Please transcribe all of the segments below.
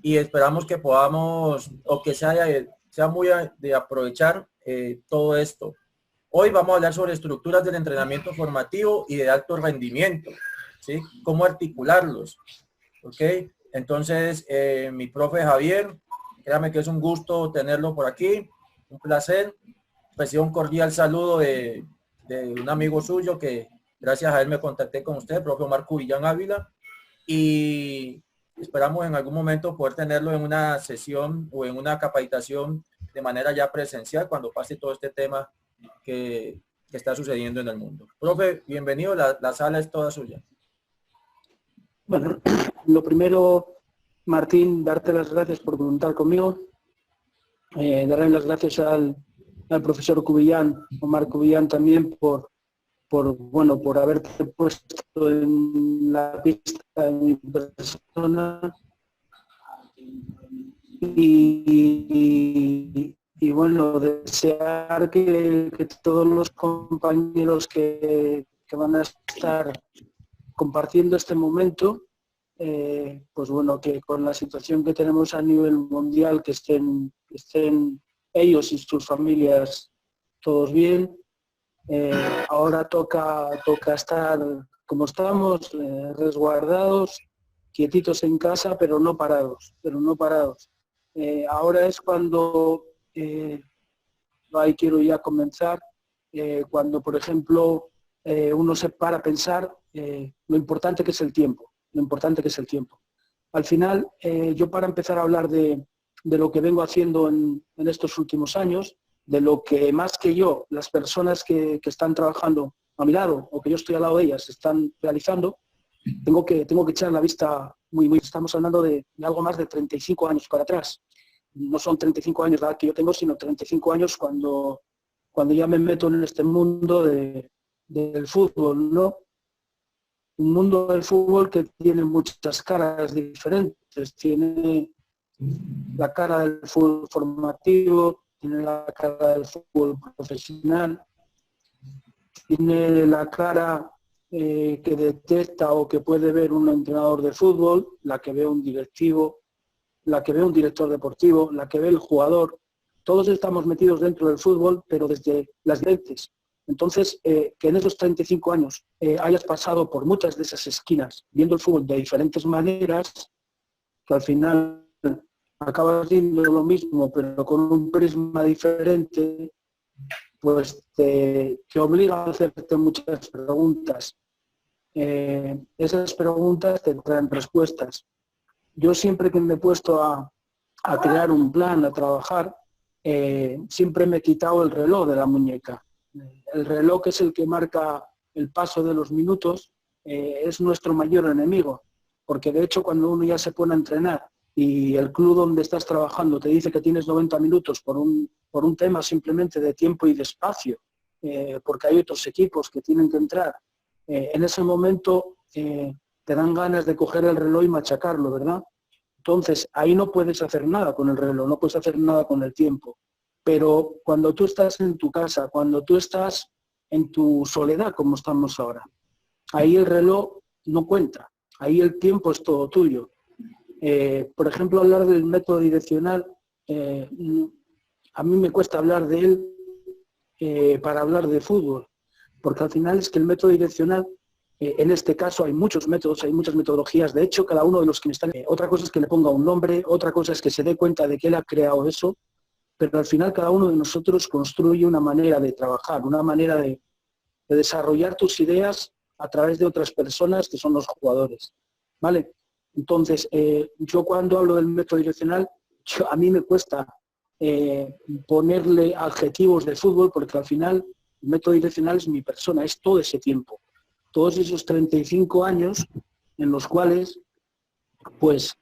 y esperamos que podamos, o que sea muy de aprovechar todo esto. Hoy vamos a hablar sobre estructuras del entrenamiento formativo y de alto rendimiento, ¿sí? Cómo articularlos, ¿ok? Entonces, mi profe Javier, créame que es un gusto tenerlo por aquí, un placer. Recibo un cordial saludo de un amigo suyo que gracias a él me contacté con usted, profe Omar Cubillán Ávila, y esperamos en algún momento poder tenerlo en una sesión o en una capacitación de manera ya presencial cuando pase todo este tema que está sucediendo en el mundo. Profe, bienvenido, la sala es toda suya. Bueno, lo primero, Martín, darte las gracias por contar conmigo, darle las gracias al profesor Cubillán, Omar Cubillán también por haberte puesto en la pista de mi persona y bueno, desear que todos los compañeros que van a estar compartiendo este momento, pues bueno, que con la situación que tenemos a nivel mundial, que estén ellos y sus familias todos bien. Ahora toca estar como estamos, resguardados, quietitos en casa, pero no parados. Ahora es cuando, ahí quiero ya comenzar, cuando por ejemplo uno se para a pensar lo importante que es el tiempo, Al final, yo para empezar a hablar de lo que vengo haciendo en estos últimos años, de lo que más que yo, las personas que están trabajando a mi lado o que yo estoy al lado de ellas están realizando, tengo que echar la vista muy, estamos hablando de algo más de 35 años para atrás. No son 35 años la edad que yo tengo, sino 35 años cuando ya me meto en este mundo del fútbol, ¿no? Un mundo del fútbol que tiene muchas caras diferentes. Tiene la cara del fútbol formativo, tiene la cara del fútbol profesional, tiene la cara que detecta o que puede ver un entrenador de fútbol, la que ve un directivo, la que ve un director deportivo, la que ve el jugador. Todos estamos metidos dentro del fútbol, pero desde las lentes. Entonces, que en esos 35 años hayas pasado por muchas de esas esquinas, viendo el fútbol de diferentes maneras, que al final acabas viendo lo mismo, pero con un prisma diferente, pues te obliga a hacerte muchas preguntas. Esas preguntas te traen respuestas. Yo siempre que me he puesto a crear un plan, a trabajar, siempre me he quitado el reloj de la muñeca. El reloj, que es el que marca el paso de los minutos, es nuestro mayor enemigo, porque de hecho cuando uno ya se pone a entrenar y el club donde estás trabajando te dice que tienes 90 minutos por un tema simplemente de tiempo y de espacio, porque hay otros equipos que tienen que entrar, en ese momento te dan ganas de coger el reloj y machacarlo, ¿verdad? Entonces, ahí no puedes hacer nada con el reloj, no puedes hacer nada con el tiempo. Pero cuando tú estás en tu casa, cuando tú estás en tu soledad, como estamos ahora, ahí el reloj no cuenta, ahí el tiempo es todo tuyo. Por ejemplo, hablar del método direccional, a mí me cuesta hablar de él para hablar de fútbol, porque al final es que el método direccional, en este caso hay muchos métodos, hay muchas metodologías. De hecho, cada uno de los que me están... otra cosa es que le ponga un nombre, otra cosa es que se dé cuenta de que él ha creado eso, pero al final cada uno de nosotros construye una manera de trabajar, una manera de desarrollar tus ideas a través de otras personas que son los jugadores, ¿vale? Entonces, yo cuando hablo del método direccional, a mí me cuesta ponerle adjetivos de fútbol, porque al final el método direccional es mi persona, es todo ese tiempo. Todos esos 35 años en los cuales, pues,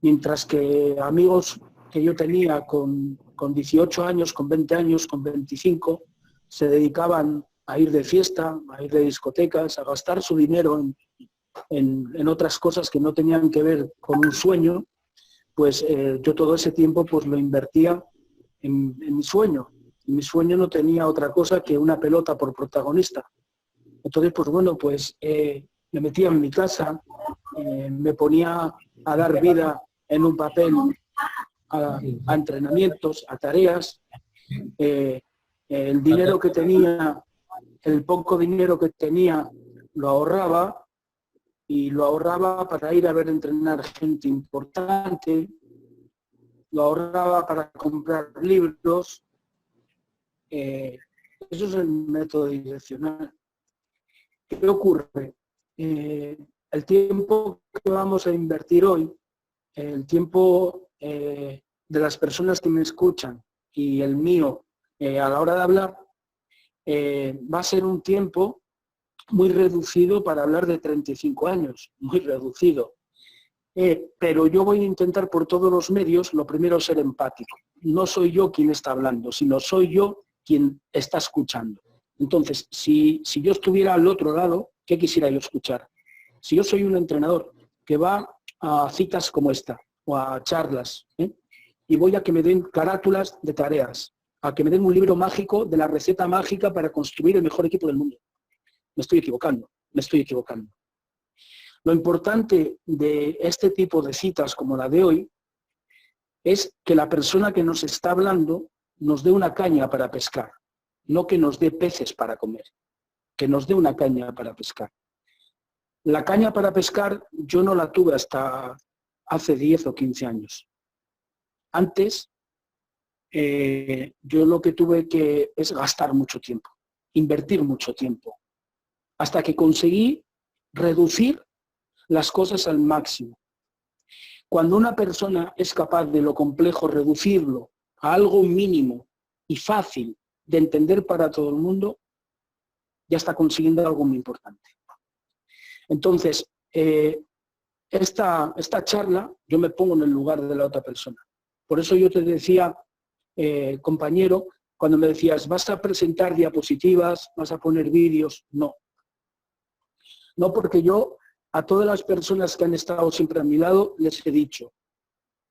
mientras que amigos que yo tenía con 18 años, con 20 años, con 25, se dedicaban a ir de fiesta, a ir de discotecas, a gastar su dinero en otras cosas que no tenían que ver con un sueño, pues yo todo ese tiempo pues lo invertía en mi sueño. Mi sueño no tenía otra cosa que una pelota por protagonista. Entonces, pues bueno, pues me metía en mi casa, me ponía a dar vida en un papel a entrenamientos, a tareas. El dinero que tenía, el poco dinero que tenía, lo ahorraba, y lo ahorraba para ir a ver entrenar gente importante, lo ahorraba para comprar libros. Eso es el método direccional. ¿Qué ocurre? El tiempo que vamos a invertir hoy, el tiempo de las personas que me escuchan y el mío a la hora de hablar, va a ser un tiempo muy reducido para hablar de 35 años, muy reducido. Pero yo voy a intentar por todos los medios, lo primero, ser empático. No soy yo quien está hablando, sino soy yo quien está escuchando. Entonces, si yo estuviera al otro lado, ¿qué quisiera yo escuchar? Si yo soy un entrenador que va a citas como esta, o a charlas, y voy a que me den carátulas de tareas, a que me den un libro mágico de la receta mágica para construir el mejor equipo del mundo. Me estoy equivocando, me estoy equivocando. Lo importante de este tipo de citas como la de hoy es que la persona que nos está hablando nos dé una caña para pescar, no que nos dé peces para comer, que nos dé una caña para pescar. La caña para pescar yo no la tuve hasta hace 10 o 15 años. Antes, yo lo que tuve que es gastar mucho tiempo, invertir mucho tiempo, hasta que conseguí reducir las cosas al máximo. Cuando una persona es capaz de lo complejo reducirlo a algo mínimo y fácil de entender para todo el mundo, ya está consiguiendo algo muy importante. Entonces, esta charla, yo me pongo en el lugar de la otra persona. Por eso yo te decía, compañero, cuando me decías, ¿vas a presentar diapositivas? ¿Vas a poner vídeos? No. No, porque yo a todas las personas que han estado siempre a mi lado les he dicho,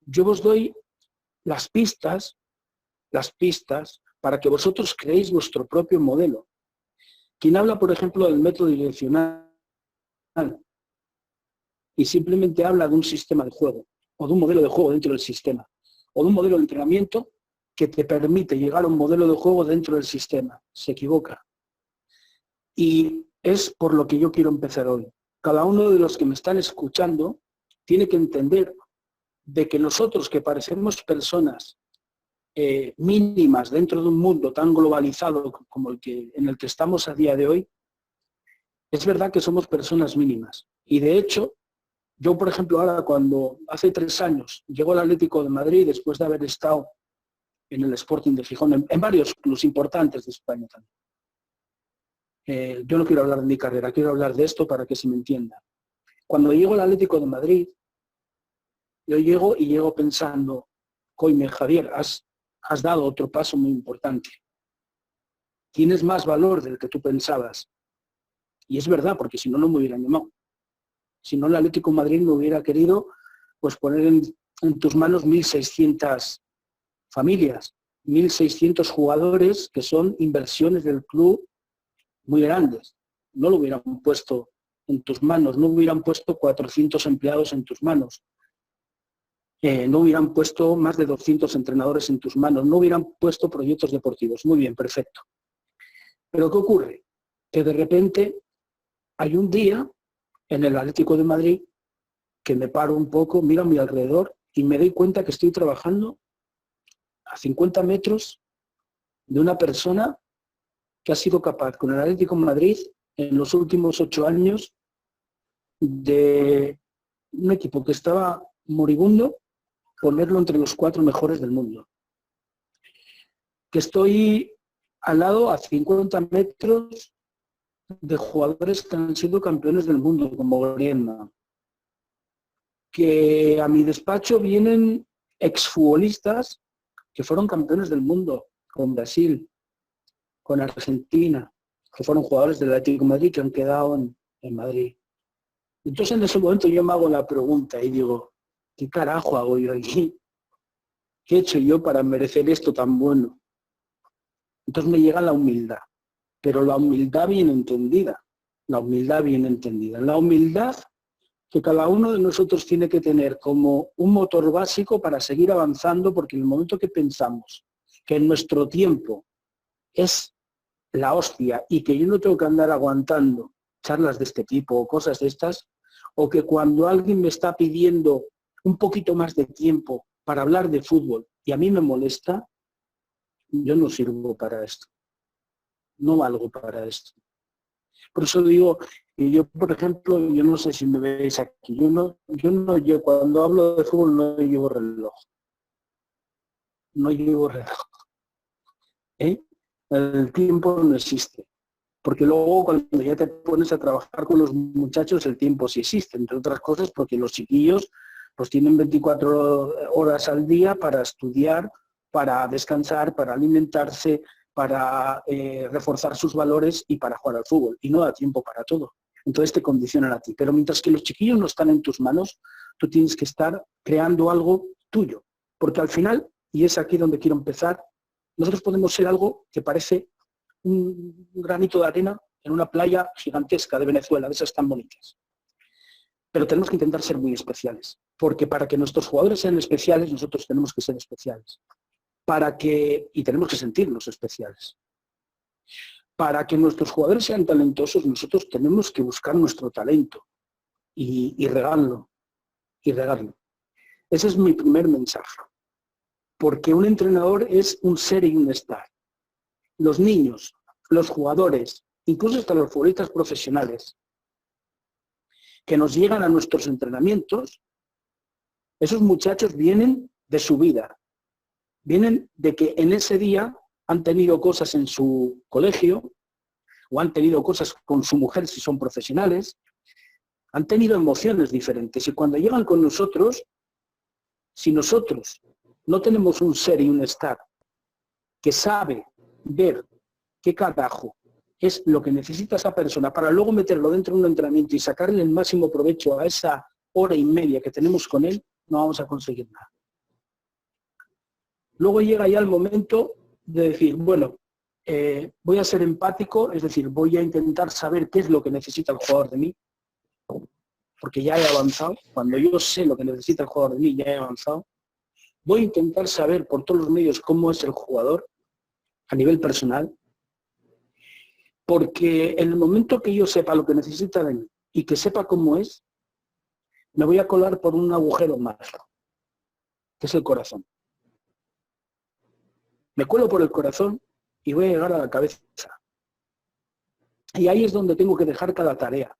yo os doy las pistas para que vosotros creéis vuestro propio modelo. Quien habla, por ejemplo, del método direccional y simplemente habla de un sistema de juego o de un modelo de juego dentro del sistema o de un modelo de entrenamiento que te permite llegar a un modelo de juego dentro del sistema, se equivoca. Y es por lo que yo quiero empezar hoy. Cada uno de los que me están escuchando tiene que entender de que nosotros, que parecemos personas mínimas dentro de un mundo tan globalizado como en el que estamos a día de hoy, es verdad que somos personas mínimas. Y de hecho, yo, por ejemplo, ahora cuando hace 3 años llegó al Atlético de Madrid, después de haber estado en el Sporting de Gijón, en varios clubes importantes de España también. Yo no quiero hablar de mi carrera, quiero hablar de esto para que se me entienda. Cuando llego al Atlético de Madrid, yo llego pensando, coime, Javier, has dado otro paso muy importante. Tienes más valor del que tú pensabas. Y es verdad, porque si no, no me hubieran llamado. Si no, el Atlético de Madrid me hubiera querido pues, poner en tus manos 1.600 familias, 1.600 jugadores que son inversiones del club muy grandes. No lo hubieran puesto en tus manos, no hubieran puesto 400 empleados en tus manos, no hubieran puesto más de 200 entrenadores en tus manos, no hubieran puesto proyectos deportivos. Muy bien, perfecto. Pero ¿qué ocurre? Que de repente hay un día en el Atlético de Madrid que me paro un poco, miro a mi alrededor y me doy cuenta que estoy trabajando a 50 metros de una persona que ha sido capaz con el Atlético de Madrid en los últimos 8 años de un equipo que estaba moribundo, ponerlo entre los 4 mejores del mundo. Que estoy al lado, a 50 metros, de jugadores que han sido campeones del mundo, como Griezmann. Que a mi despacho vienen exfutbolistas que fueron campeones del mundo, con Brasil, con Argentina, que fueron jugadores del Atlético de Madrid que han quedado en Madrid. Entonces en ese momento yo me hago la pregunta y digo, ¿qué carajo hago yo aquí? ¿Qué he hecho yo para merecer esto tan bueno? Entonces me llega la humildad, pero la humildad bien entendida. La humildad bien entendida. La humildad que cada uno de nosotros tiene que tener como un motor básico para seguir avanzando, porque en el momento que pensamos que nuestro tiempo es la hostia y que yo no tengo que andar aguantando charlas de este tipo o cosas de estas, o que cuando alguien me está pidiendo un poquito más de tiempo para hablar de fútbol y a mí me molesta, yo no sirvo para esto, no valgo para esto. Por eso digo, y yo, por ejemplo, yo no sé si me veis aquí, yo cuando hablo de fútbol no llevo reloj. No llevo reloj. El tiempo no existe. Porque luego cuando ya te pones a trabajar con los muchachos, el tiempo sí existe, entre otras cosas porque los chiquillos pues tienen 24 horas al día para estudiar, para descansar, para alimentarse, para reforzar sus valores y para jugar al fútbol. Y no da tiempo para todo. Entonces te condicionan a ti. Pero mientras que los chiquillos no están en tus manos, tú tienes que estar creando algo tuyo. Porque al final, y es aquí donde quiero empezar, nosotros podemos ser algo que parece un granito de arena en una playa gigantesca de Venezuela, de esas tan bonitas. Pero tenemos que intentar ser muy especiales. Porque para que nuestros jugadores sean especiales, nosotros tenemos que ser especiales. Y tenemos que sentirnos especiales. Para que nuestros jugadores sean talentosos, nosotros tenemos que buscar nuestro talento y regarlo. Ese es mi primer mensaje. Porque un entrenador es un ser y un estar. Los niños, los jugadores, incluso hasta los futbolistas profesionales, que nos llegan a nuestros entrenamientos, esos muchachos vienen de su vida. Vienen de que en ese día han tenido cosas en su colegio, o han tenido cosas con su mujer si son profesionales, han tenido emociones diferentes. Y cuando llegan con nosotros, si nosotros no tenemos un ser y un estar que sabe ver qué carajo es lo que necesita esa persona para luego meterlo dentro de un entrenamiento y sacarle el máximo provecho a esa hora y media que tenemos con él, no vamos a conseguir nada. Luego llega ya el momento de decir, bueno, voy a ser empático, es decir, voy a intentar saber qué es lo que necesita el jugador de mí, porque ya he avanzado. Cuando yo sé lo que necesita el jugador de mí, ya he avanzado. Voy a intentar saber por todos los medios cómo es el jugador a nivel personal, porque en el momento que yo sepa lo que necesita de mí y que sepa cómo es, me voy a colar por un agujero más, que es el corazón. Me cuelo por el corazón y voy a llegar a la cabeza. Y ahí es donde tengo que dejar cada tarea.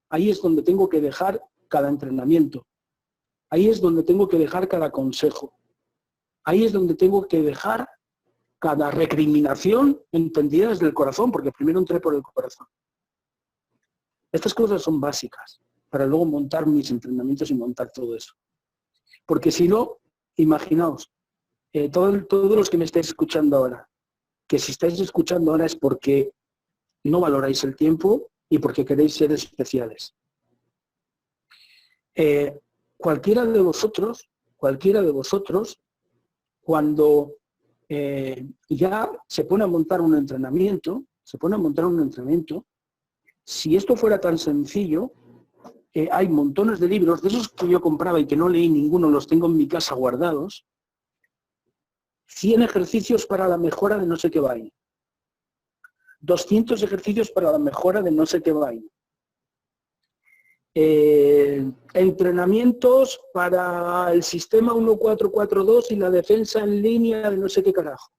Ahí es donde tengo que dejar cada entrenamiento. Ahí es donde tengo que dejar cada consejo. Ahí es donde tengo que dejar cada recriminación entendida desde el corazón, porque primero entré por el corazón. Estas cosas son básicas para luego montar mis entrenamientos y montar todo eso. Porque si no, imaginaos, todos los que me estáis escuchando ahora, que si estáis escuchando ahora es porque no valoráis el tiempo y porque queréis ser especiales. Cualquiera de vosotros, cuando ya se pone a montar un entrenamiento, si esto fuera tan sencillo, hay montones de libros, de esos que yo compraba y que no leí ninguno, los tengo en mi casa guardados, 100 ejercicios para la mejora de no sé qué vaina, 200 ejercicios para la mejora de no sé qué vaina, entrenamientos para el sistema 1442 y la defensa en línea de no sé qué carajo.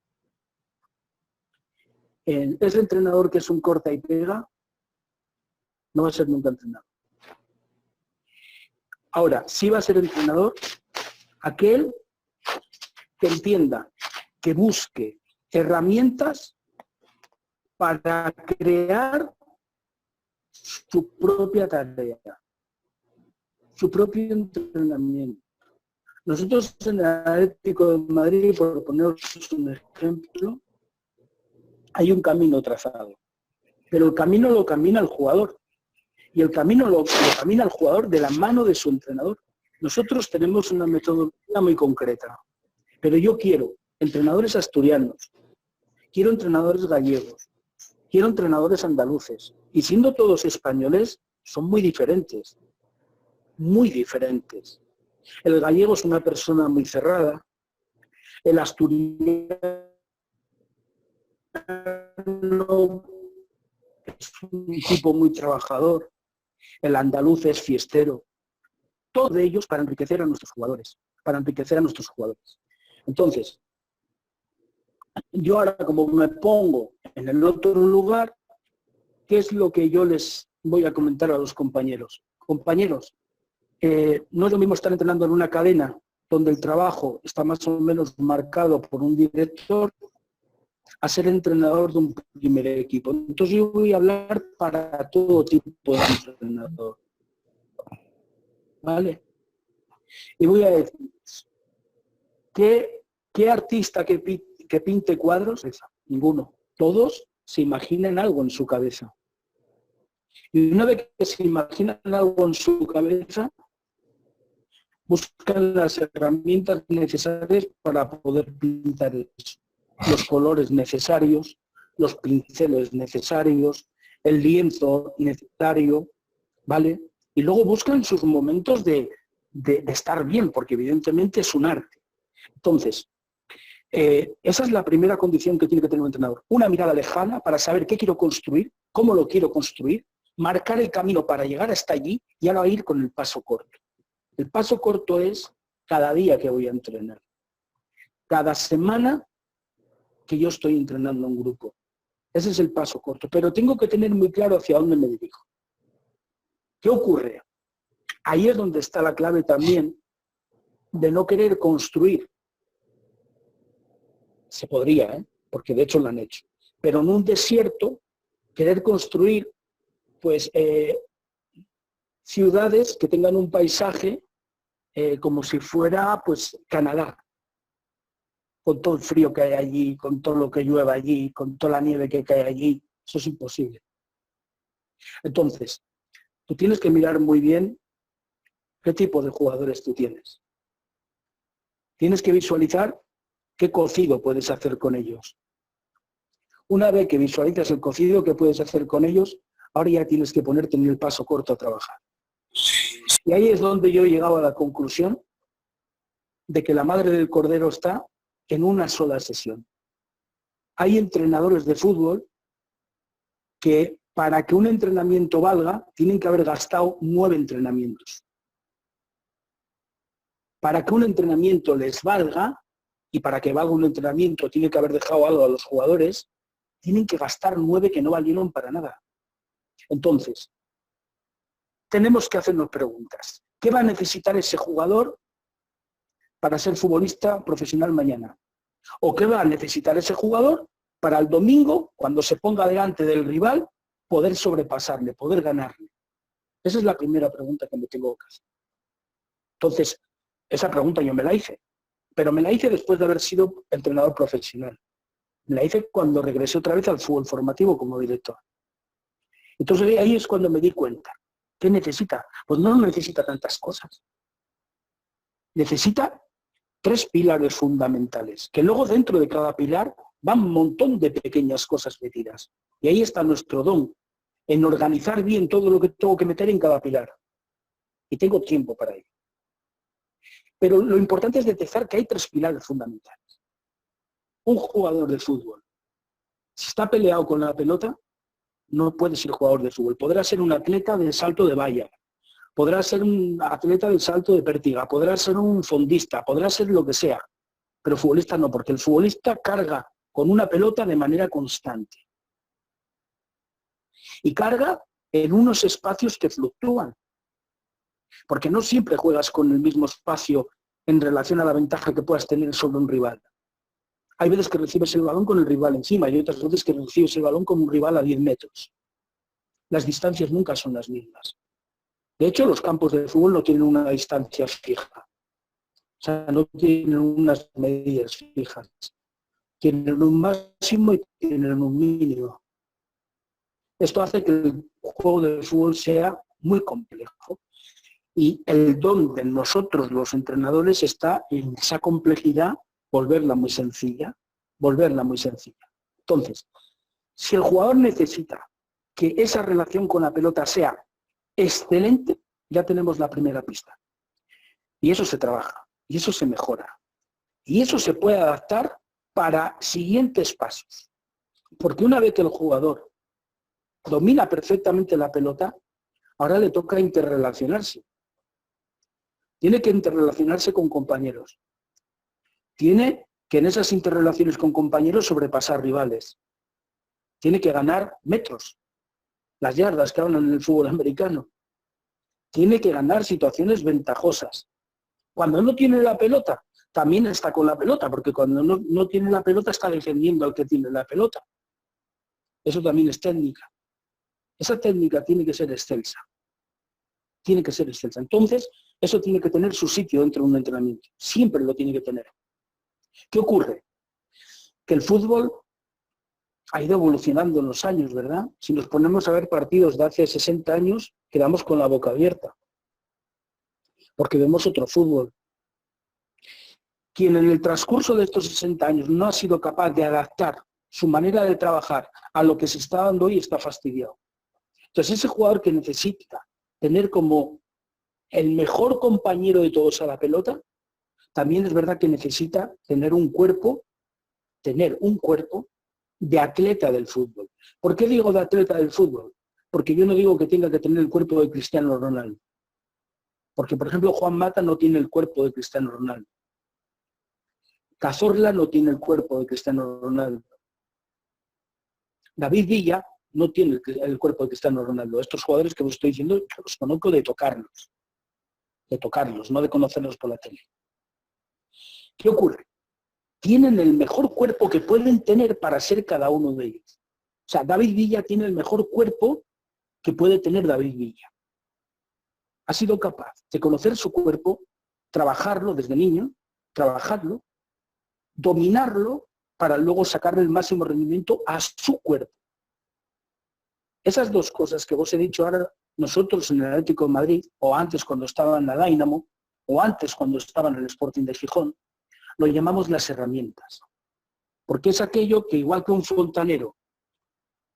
Ese entrenador que es un corta y pega no va a ser nunca entrenador. Ahora, sí va a ser entrenador aquel que entienda, que busque herramientas para crear su propia tarea, su propio entrenamiento. Nosotros en el Atlético de Madrid, por poneros un ejemplo, hay un camino trazado, pero el camino lo camina el jugador y el camino lo camina el jugador de la mano de su entrenador. Nosotros tenemos una metodología muy concreta, pero yo quiero entrenadores asturianos, quiero entrenadores gallegos, quiero entrenadores andaluces, y siendo todos españoles, son muy diferentes. muy diferentes. El gallego es una persona muy cerrada, el asturiano es un tipo muy trabajador, el andaluz es fiestero. Todos ellos para enriquecer a nuestros jugadores, para enriquecer a nuestros jugadores. Entonces, yo ahora como me pongo en el otro lugar, ¿qué es lo que yo les voy a comentar a los compañeros? Compañeros, no es lo mismo estar entrenando en una cadena donde el trabajo está más o menos marcado por un director a ser entrenador de un primer equipo. Entonces yo voy a hablar para todo tipo de entrenador. ¿Vale? Y voy a decir, ¿qué artista que pinte cuadros? Ninguno. Todos se imaginan algo en su cabeza. Y una vez que se imaginan algo en su cabeza, buscan las herramientas necesarias para poder pintar eso. Los colores necesarios, los pinceles necesarios, el lienzo necesario, ¿vale? Y luego buscan sus momentos de estar bien, porque evidentemente es un arte. Entonces, esa es la primera condición que tiene que tener un entrenador. Una mirada lejana para saber qué quiero construir, cómo lo quiero construir, marcar el camino para llegar hasta allí y ahora ir con el paso corto. El paso corto es cada día que voy a entrenar. Cada semana que yo estoy entrenando un grupo. Ese es el paso corto. Pero tengo que tener muy claro hacia dónde me dirijo. ¿Qué ocurre? Ahí es donde está la clave también de no querer construir. Se podría, porque de hecho lo han hecho. Pero en un desierto, querer construir pues ciudades que tengan un paisaje como si fuera pues Canadá, con todo el frío que hay allí, con todo lo que llueve allí, con toda la nieve que cae allí. Eso es imposible. Entonces, tú tienes que mirar muy bien qué tipo de jugadores tú tienes. Tienes que visualizar qué cocido puedes hacer con ellos. Una vez que visualizas el cocido que puedes hacer con ellos, ahora ya tienes que ponerte en el paso corto a trabajar. Y ahí es donde yo he llegado a la conclusión de que la madre del cordero está en una sola sesión. Hay entrenadores de fútbol que para que un entrenamiento valga, tienen que haber gastado 9 entrenamientos. Para que un entrenamiento les valga, y para que valga un entrenamiento tiene que haber dejado algo a los jugadores, tienen que gastar 9 que no valieron para nada. Entonces, tenemos que hacernos preguntas. ¿Qué va a necesitar ese jugador para ser futbolista profesional mañana? ¿O qué va a necesitar ese jugador para el domingo, cuando se ponga delante del rival, poder sobrepasarle, poder ganarle? Esa es la primera pregunta que me tengo que hacer. Entonces, esa pregunta yo me la hice, pero me la hice después de haber sido entrenador profesional. Me la hice cuando regresé otra vez al fútbol formativo como director. Entonces ahí es cuando me di cuenta. ¿Qué necesita? Pues no necesita tantas cosas. Necesita 3 pilares fundamentales, que luego dentro de cada pilar van un montón de pequeñas cosas metidas. Y ahí está nuestro don, en organizar bien todo lo que tengo que meter en cada pilar. Y tengo tiempo para ello. Pero lo importante es detectar que hay 3 pilares fundamentales. Un jugador de fútbol, si está peleado con la pelota, no puede ser jugador de fútbol. Podrá ser un atleta de salto de valla, podrá ser un atleta del salto de pértiga, podrá ser un fondista, podrá ser lo que sea, pero futbolista no, porque el futbolista carga con una pelota de manera constante. Y carga en unos espacios que fluctúan, porque no siempre juegas con el mismo espacio en relación a la ventaja que puedas tener sobre un rival. Hay veces que recibes el balón con el rival encima y otras veces que recibes el balón con un rival a 10 metros. Las distancias nunca son las mismas. De hecho, los campos de fútbol no tienen una distancia fija. O sea, no tienen unas medidas fijas. Tienen un máximo y tienen un mínimo. Esto hace que el juego de fútbol sea muy complejo. Y el don de nosotros, los entrenadores, está en esa complejidad, volverla muy sencilla. Volverla muy sencilla. Entonces, si el jugador necesita que esa relación con la pelota sea excelente, ya tenemos la primera pista. Y eso se trabaja, y eso se mejora. Y eso se puede adaptar para siguientes pasos. Porque una vez que el jugador domina perfectamente la pelota, ahora le toca interrelacionarse. Tiene que interrelacionarse con compañeros. Tiene que en esas interrelaciones con compañeros sobrepasar rivales. Tiene que ganar metros, las yardas que hablan en el fútbol americano. Tiene que ganar situaciones ventajosas. Cuando no tiene la pelota, también está con la pelota, porque cuando no tiene la pelota está defendiendo al que tiene la pelota. Eso también es técnica. Esa técnica tiene que ser excelsa. Tiene que ser excelsa. Entonces, eso tiene que tener su sitio dentro de un entrenamiento. Siempre lo tiene que tener. ¿Qué ocurre? Que el fútbol ha ido evolucionando en los años, ¿verdad? Si nos ponemos a ver partidos de hace 60 años, quedamos con la boca abierta. Porque vemos otro fútbol. Quien en el transcurso de estos 60 años no ha sido capaz de adaptar su manera de trabajar a lo que se está dando hoy está fastidiado. Entonces ese jugador que necesita tener como el mejor compañero de todos a la pelota, también es verdad que necesita tener un cuerpo de atleta del fútbol. ¿Por qué digo de atleta del fútbol? Porque yo no digo que tenga que tener el cuerpo de Cristiano Ronaldo. Porque, por ejemplo, Juan Mata no tiene el cuerpo de Cristiano Ronaldo. Cazorla no tiene el cuerpo de Cristiano Ronaldo. David Villa no tiene el cuerpo de Cristiano Ronaldo. Estos jugadores que os estoy diciendo, los conozco de tocarlos, no de conocerlos por la tele. ¿Qué ocurre? Tienen el mejor cuerpo que pueden tener para ser cada uno de ellos. O sea, David Villa tiene el mejor cuerpo que puede tener David Villa. Ha sido capaz de conocer su cuerpo, trabajarlo desde niño, trabajarlo, dominarlo para luego sacarle el máximo rendimiento a su cuerpo. Esas dos cosas que vos he dicho ahora, nosotros en el Atlético de Madrid, o antes cuando estaba en la Dynamo, o antes cuando estaba en el Sporting de Gijón, lo llamamos las herramientas. Porque es aquello que, igual que un fontanero,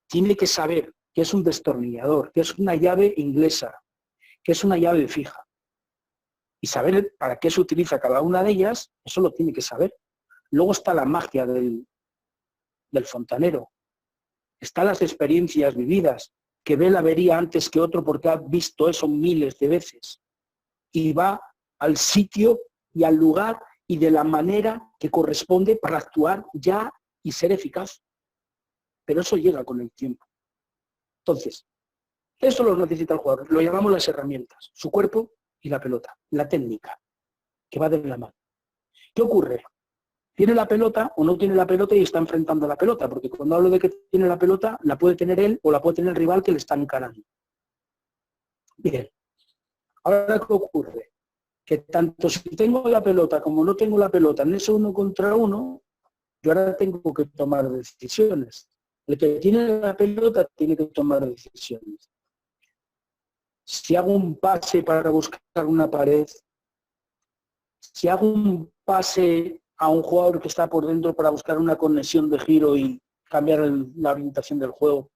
tiene que saber que es un destornillador, que es una llave inglesa, que es una llave fija. Y saber para qué se utiliza cada una de ellas, eso lo tiene que saber. Luego está la magia del fontanero. Están las experiencias vividas, que ve la avería antes que otro porque ha visto eso miles de veces. Y va al sitio y al lugar y de la manera que corresponde para actuar ya y ser eficaz. Pero eso llega con el tiempo. Entonces, eso lo necesita el jugador. Lo llamamos las herramientas, su cuerpo y la pelota, la técnica, que va de la mano. ¿Qué ocurre? ¿Tiene la pelota o no tiene la pelota y está enfrentando la pelota? Porque cuando hablo de que tiene la pelota, la puede tener él o la puede tener el rival que le está encarando. Bien. Ahora, ¿qué ocurre? Que tanto si tengo la pelota como no tengo la pelota en ese 1 contra 1, yo ahora tengo que tomar decisiones. El que tiene la pelota tiene que tomar decisiones. Si hago un pase para buscar una pared, si hago un pase a un jugador que está por dentro para buscar una conexión de giro y cambiar la orientación del juego,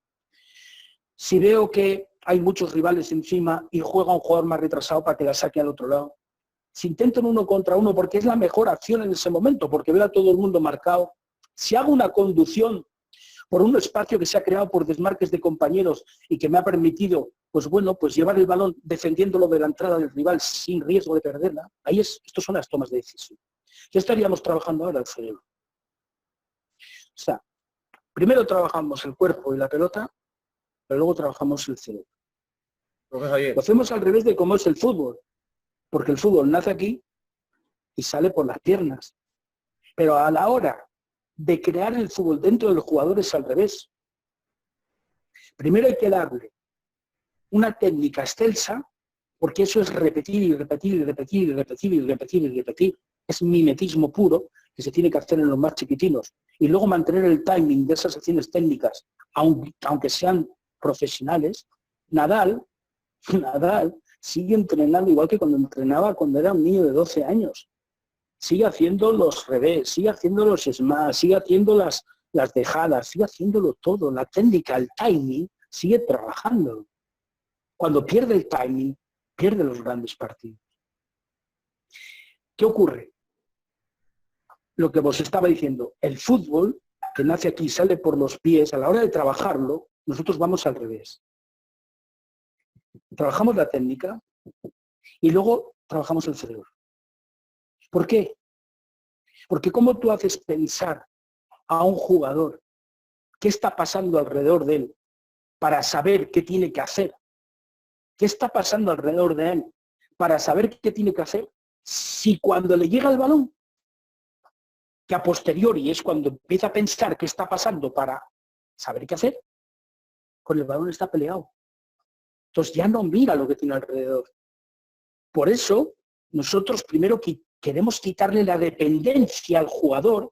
si veo que hay muchos rivales encima y juega un jugador más retrasado para que la saque al otro lado, si intento en 1 contra 1 porque es la mejor acción en ese momento, porque veo a todo el mundo marcado, si hago una conducción por un espacio que se ha creado por desmarques de compañeros y que me ha permitido, pues bueno, pues llevar el balón defendiéndolo de la entrada del rival sin riesgo de perderla, estos son las tomas de decisión. ¿Qué estaríamos trabajando ahora el cerebro? O sea, primero trabajamos el cuerpo y la pelota, pero luego trabajamos el cerebro. Lo hacemos al revés de cómo es el fútbol, porque el fútbol nace aquí y sale por las piernas. Pero a la hora de crear el fútbol dentro del jugador es al revés. Primero hay que darle una técnica excelsa, porque eso es repetir y repetir y repetir y repetir y repetir y repetir. Es mimetismo puro que se tiene que hacer en los más chiquitinos. Y luego mantener el timing de esas acciones técnicas, aunque sean profesionales. Nadal sigue entrenando igual que cuando entrenaba cuando era un niño de 12 años. Sigue haciendo los revés, sigue haciendo los smash, sigue haciendo las dejadas, sigue haciéndolo todo. La técnica, el timing, sigue trabajando. Cuando pierde el timing, pierde los grandes partidos. ¿Qué ocurre? Lo que vos estaba diciendo, el fútbol, que nace aquí, sale por los pies, a la hora de trabajarlo, nosotros vamos al revés. Trabajamos la técnica y luego trabajamos el cerebro. ¿Por qué? Porque cómo tú haces pensar a un jugador qué está pasando alrededor de él para saber qué tiene que hacer, qué está pasando alrededor de él para saber qué tiene que hacer, si cuando le llega el balón, que a posteriori es cuando empieza a pensar qué está pasando para saber qué hacer, con el balón está peleado. Entonces ya no mira lo que tiene alrededor. Por eso nosotros primero queremos quitarle la dependencia al jugador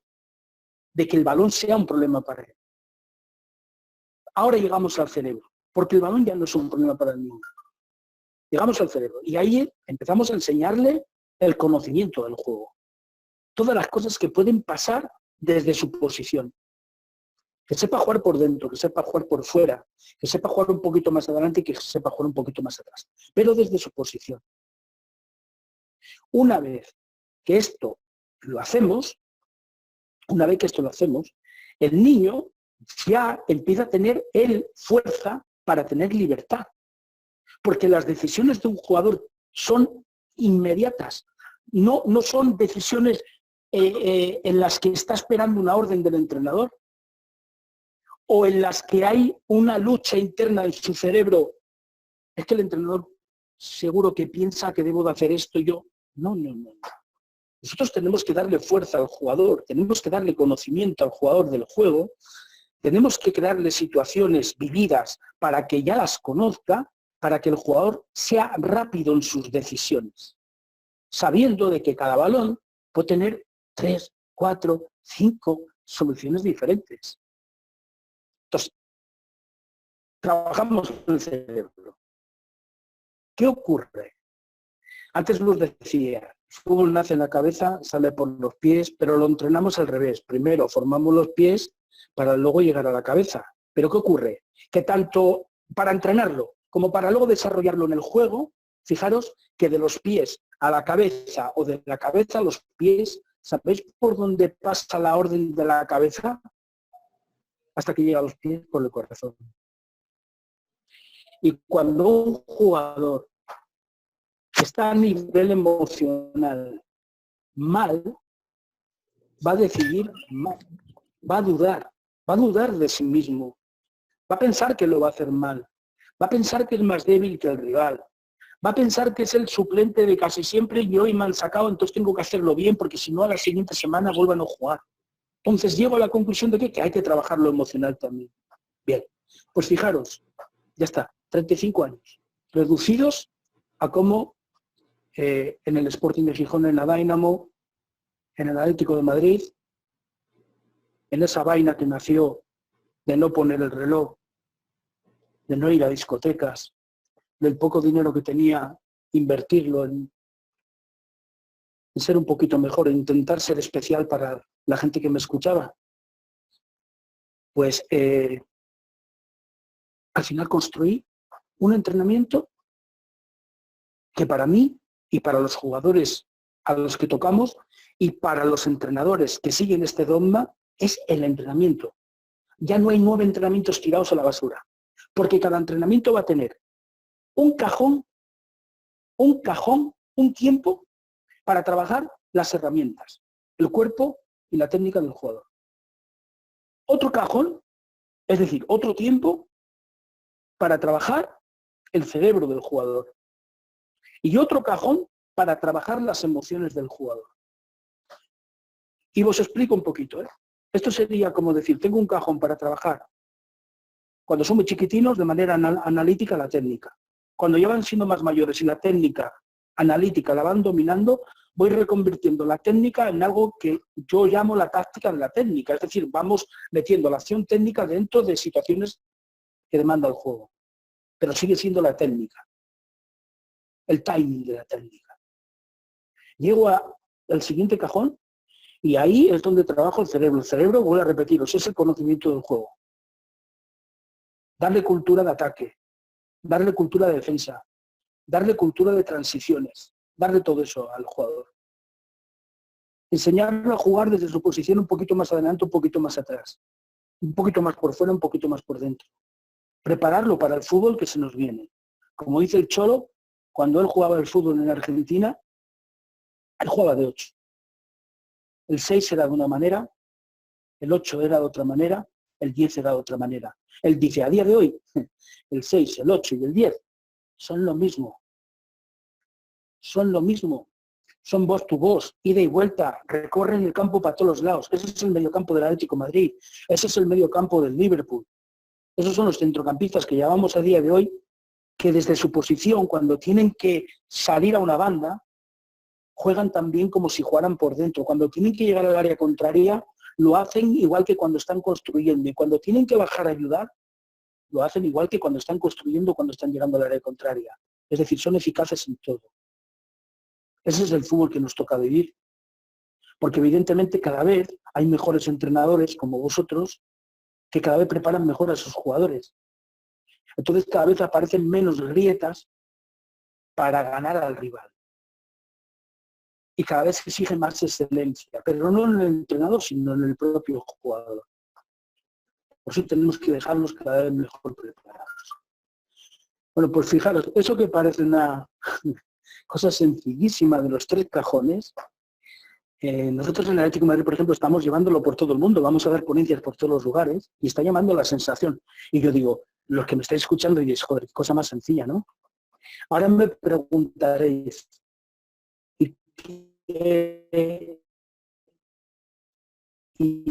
de que el balón sea un problema para él. Ahora llegamos al cerebro, porque el balón ya no es un problema para el niño. Llegamos al cerebro y ahí empezamos a enseñarle el conocimiento del juego. Todas las cosas que pueden pasar desde su posición. Que sepa jugar por dentro, que sepa jugar por fuera, que sepa jugar un poquito más adelante y que sepa jugar un poquito más atrás. Pero desde su posición. Una vez que esto lo hacemos, el niño ya empieza a tener él fuerza para tener libertad. Porque las decisiones de un jugador son inmediatas. No son decisiones en las que está esperando una orden del entrenador o en las que hay una lucha interna en su cerebro. Es que el entrenador seguro que piensa que debo de hacer esto y yo. No. Nosotros tenemos que darle fuerza al jugador, tenemos que darle conocimiento al jugador del juego, tenemos que crearle situaciones vividas para que ya las conozca, para que el jugador sea rápido en sus decisiones, sabiendo de que cada balón puede tener 3, 4, 5 soluciones diferentes. Entonces, trabajamos el cerebro. ¿Qué ocurre? Antes nos decía, el fútbol nace en la cabeza, sale por los pies, pero lo entrenamos al revés. Primero formamos los pies para luego llegar a la cabeza. ¿Pero qué ocurre? Que tanto para entrenarlo como para luego desarrollarlo en el juego, fijaros que de los pies a la cabeza o de la cabeza a los pies, ¿sabéis por dónde pasa la orden de la cabeza? Hasta que llega a los pies por el corazón. Y cuando un jugador está a nivel emocional mal, va a decidir mal, va a dudar de sí mismo, va a pensar que lo va a hacer mal, va a pensar que es más débil que el rival, va a pensar que es el suplente de casi siempre y hoy me han sacado, entonces tengo que hacerlo bien porque si no a la siguiente semana vuelvo a no jugar. Entonces llego a la conclusión de que hay que trabajar lo emocional también. Bien, pues fijaros, ya está, 35 años, reducidos a cómo en el Sporting de Gijón, en la Dynamo, en el Atlético de Madrid, en esa vaina que nació de no poner el reloj, de no ir a discotecas, del poco dinero que tenía, invertirlo en ser un poquito mejor, en intentar ser especial para la gente que me escuchaba. Pues al final construí un entrenamiento que para mí y para los jugadores a los que tocamos y para los entrenadores que siguen este dogma es el entrenamiento. Ya no hay 9 entrenamientos tirados a la basura, porque cada entrenamiento va a tener un cajón, un tiempo para trabajar las herramientas, el cuerpo y la técnica del jugador. Otro cajón, es decir, otro tiempo para trabajar el cerebro del jugador. Y otro cajón para trabajar las emociones del jugador. Y os explico un poquito. Esto sería como decir, tengo un cajón para trabajar cuando son muy chiquitinos de manera analítica la técnica. Cuando ya van siendo más mayores y la técnica analítica la van dominando, voy reconvirtiendo la técnica en algo que yo llamo la táctica de la técnica. Es decir, vamos metiendo la acción técnica dentro de situaciones que demanda el juego. Pero sigue siendo la técnica. El timing de la técnica. Llego al siguiente cajón y ahí es donde trabajo el cerebro. El cerebro, voy a repetiros, es el conocimiento del juego. Darle cultura de ataque, darle cultura de defensa, darle cultura de transiciones, darle todo eso al jugador. Enseñarlo a jugar desde su posición un poquito más adelante, un poquito más atrás, un poquito más por fuera, un poquito más por dentro. Prepararlo para el fútbol que se nos viene. Como dice el Cholo, cuando él jugaba el fútbol en Argentina, él jugaba de 8. El 6 era de una manera, el 8 era de otra manera, el 10 era de otra manera. Él dice, a día de hoy, el 6, el 8 y el 10 son lo mismo. Son lo mismo. Son voz to voz, ida y vuelta, recorren el campo para todos los lados. Ese es el mediocampo del Atlético de Madrid. Ese es el mediocampo del Liverpool. Esos son los centrocampistas que llamamos a día de hoy, que desde su posición, cuando tienen que salir a una banda, juegan también como si jugaran por dentro. Cuando tienen que llegar al área contraria, lo hacen igual que cuando están construyendo. Y cuando tienen que bajar a ayudar, lo hacen igual que cuando están construyendo, cuando están llegando al área contraria. Es decir, son eficaces en todo. Ese es el fútbol que nos toca vivir. Porque evidentemente cada vez hay mejores entrenadores como vosotros que cada vez preparan mejor a sus jugadores. Entonces cada vez aparecen menos grietas para ganar al rival. Y cada vez se exige más excelencia, pero no en el entrenador, sino en el propio jugador. Por eso tenemos que dejarnos cada vez mejor preparados. Bueno, pues fijaros, eso que parece una cosa sencillísima de los 3 cajones, nosotros en el Atlético de Madrid, por ejemplo, estamos llevándolo por todo el mundo, vamos a dar ponencias por todos los lugares y está llamando la sensación. Y yo digo, los que me estáis escuchando diréis, joder, qué cosa más sencilla, ¿no? Ahora me preguntaréis, ¿y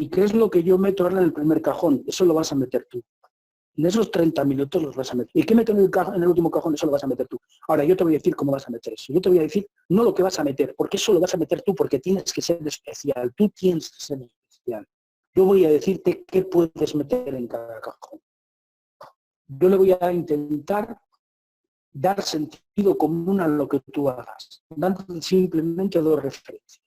qué es lo que yo meto ahora en el primer cajón? Eso lo vas a meter tú. En esos 30 minutos los vas a meter. ¿Y qué meto en el último cajón? Eso lo vas a meter tú. Ahora, yo te voy a decir cómo vas a meter eso. Yo te voy a decir no lo que vas a meter, porque eso lo vas a meter tú, porque tienes que ser especial. Tú tienes que ser especial. Yo voy a decirte qué puedes meter en cada cajón. Yo le voy a intentar dar sentido común a lo que tú hagas, dando simplemente 2 referencias.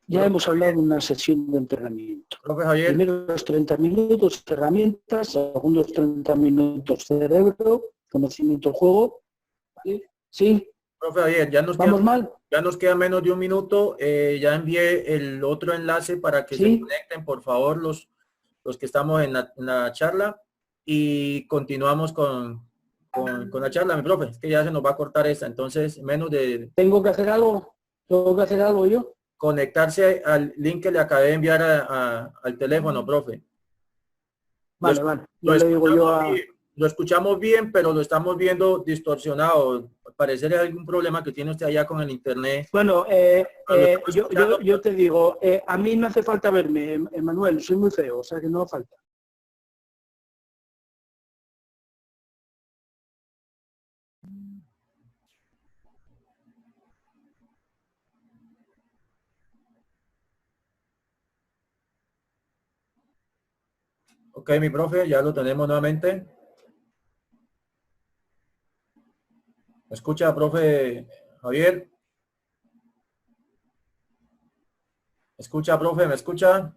Ya hemos hablado de una sesión de entrenamiento. Primeros 30 minutos herramientas, segundos 30 minutos cerebro, conocimiento del juego. ¿Vale? ¿Sí? Profe Javier, ya nos queda menos de un minuto. Ya envié el otro enlace para que se conecten, por favor, los que estamos en la charla y continuamos con la charla, mi profe. Es que ya se nos va a cortar esta, entonces menos de... ¿Tengo que hacer algo? ¿Tengo que hacer algo yo? Conectarse al link que le acabé de enviar al teléfono, profe. Vale, vale. Yo le digo yo a... Lo escuchamos bien, pero lo estamos viendo distorsionado. Al parecer hay algún problema que tiene usted allá con el internet. Bueno, yo te digo, a mí no hace falta verme, Emanuel, soy muy feo, o sea que no hace falta. Ok, mi profe, ya lo tenemos nuevamente. ¿Me escucha, profe Javier? ¿Me escucha, profe? ¿Me escucha?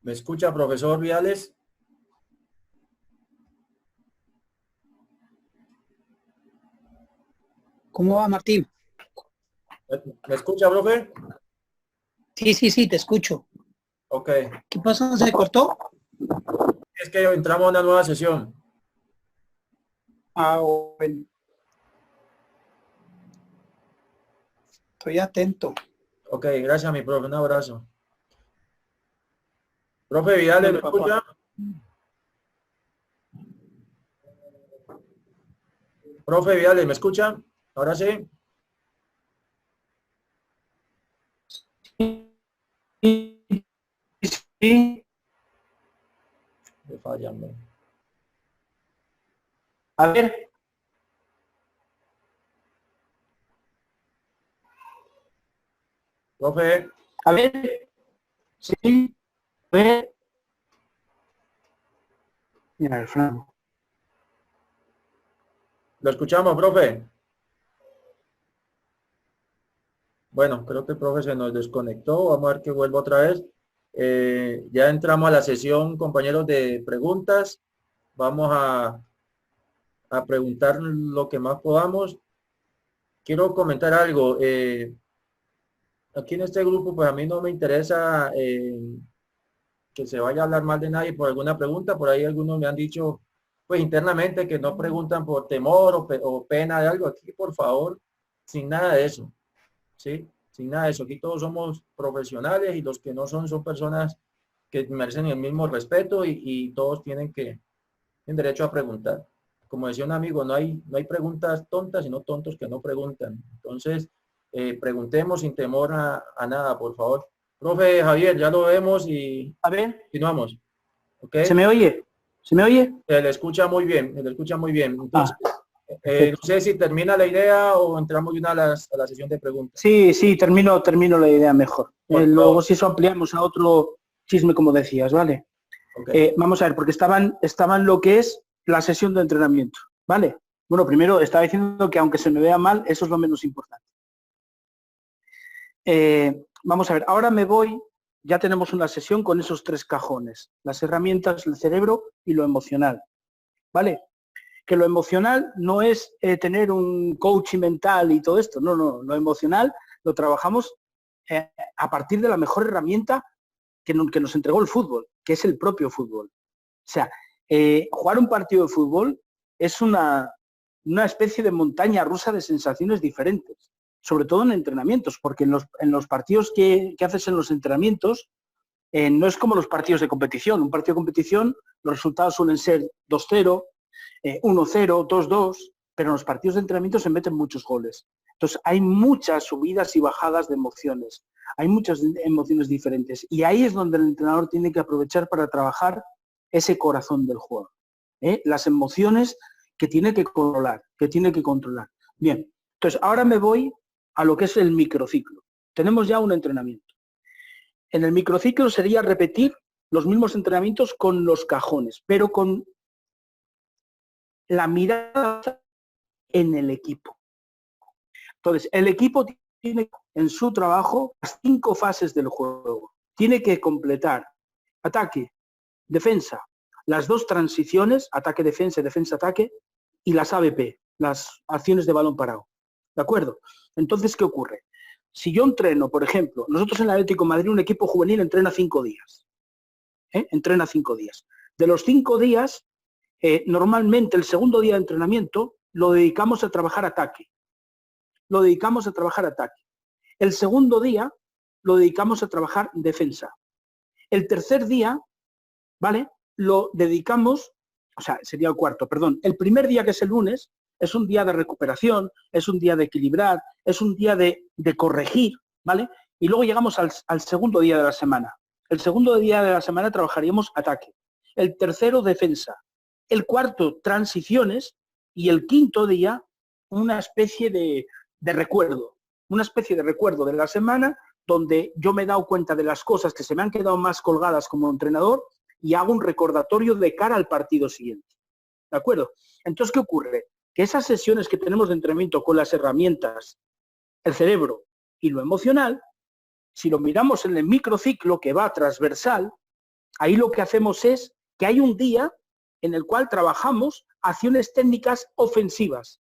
¿Me escucha, profesor Viales? ¿Cómo va, Martín? ¿Me escucha, profe? Sí, te escucho. Ok. ¿Qué pasó? ¿Se cortó? Es que entramos a una nueva sesión. Ah, bueno. Estoy atento. Ok, gracias, mi profe. Un abrazo. Profe Vidal, ¿me escucha? Profe Vidal, ¿me escucha? Ahora sí. Sí. Me fallando. A ver. Profe. A ver. Sí. A ver. Mira, el franco. Lo escuchamos, profe. Bueno, creo que el profe se nos desconectó. Vamos a ver que vuelva otra vez. Ya entramos a la sesión, compañeros, de preguntas. Vamos a preguntar lo que más podamos. Quiero comentar algo. Aquí en este grupo, pues a mí no me interesa que se vaya a hablar mal de nadie por alguna pregunta. Por ahí algunos me han dicho, pues internamente, que no preguntan por temor o pena de algo. Aquí, por favor, sin nada de eso. ¿Sí? Sin nada de eso. Aquí todos somos profesionales y los que no son personas que merecen el mismo respeto y todos tienen derecho a preguntar. Como decía un amigo, no hay preguntas tontas, sino tontos que no preguntan. Entonces, preguntemos sin temor a nada, por favor. Profe Javier, ya lo vemos y A ver, continuamos. ¿Ok? ¿se me oye? ¿Se me oye? Se le escucha muy bien, se le escucha muy bien. Entonces, Perfecto. no sé si termina la idea o entramos de una a la sesión de preguntas. Sí, termino la idea mejor. Por favor. Luego si eso ampliamos a otro chisme, como decías, ¿vale? Okay. Vamos a ver, porque estaban lo que es la sesión de entrenamiento, ¿vale? Bueno, primero estaba diciendo que aunque se me vea mal, eso es lo menos importante. Vamos a ver, ahora me voy, ya tenemos una sesión con esos 3 cajones, las herramientas, el cerebro y lo emocional, ¿vale? Que lo emocional no es tener un coaching mental y todo esto, no, lo emocional lo trabajamos a partir de la mejor herramienta que nos entregó el fútbol, que es el propio fútbol. O sea, jugar un partido de fútbol es una especie de montaña rusa de sensaciones diferentes, sobre todo en entrenamientos, porque en los partidos que haces en los entrenamientos no es como los partidos de competición. Un partido de competición, los resultados suelen ser 2-0, 1-0, 2-2, pero en los partidos de entrenamiento se meten muchos goles. Entonces hay muchas subidas y bajadas de emociones, hay muchas emociones diferentes y ahí es donde el entrenador tiene que aprovechar para trabajar ese corazón del juego, las emociones que tiene que controlar, Bien, entonces ahora me voy a lo que es el microciclo. Tenemos ya un entrenamiento. En el microciclo sería repetir los mismos entrenamientos con los cajones, pero con la mirada en el equipo. Entonces, el equipo tiene en su trabajo las 5 fases del juego. Tiene que completar ataque, defensa, las 2 transiciones, ataque-defensa, defensa-ataque, y las ABP, las acciones de balón parado. ¿De acuerdo? Entonces, ¿qué ocurre? Si yo entreno, por ejemplo, nosotros en el Atlético de Madrid, un equipo juvenil entrena 5 días. Entrena 5 días. De los 5 días, normalmente el segundo día de entrenamiento lo dedicamos a trabajar ataque. El segundo día lo dedicamos a trabajar defensa. El tercer día, ¿vale? Lo dedicamos, o sea, sería el cuarto, perdón. El primer día, que es el lunes, es un día de recuperación, es un día de equilibrar, es un día de corregir, ¿vale? Y luego llegamos al segundo día de la semana. El segundo día de la semana trabajaríamos ataque. El tercero, defensa. El cuarto, transiciones. Y el quinto día, una especie de recuerdo. Una especie de recuerdo de la semana donde yo me he dado cuenta de las cosas que se me han quedado más colgadas como entrenador y hago un recordatorio de cara al partido siguiente. ¿De acuerdo? Entonces, ¿qué ocurre? Que esas sesiones que tenemos de entrenamiento con las herramientas, el cerebro y lo emocional, si lo miramos en el microciclo que va transversal, ahí lo que hacemos es que hay un día en el cual trabajamos acciones técnicas ofensivas.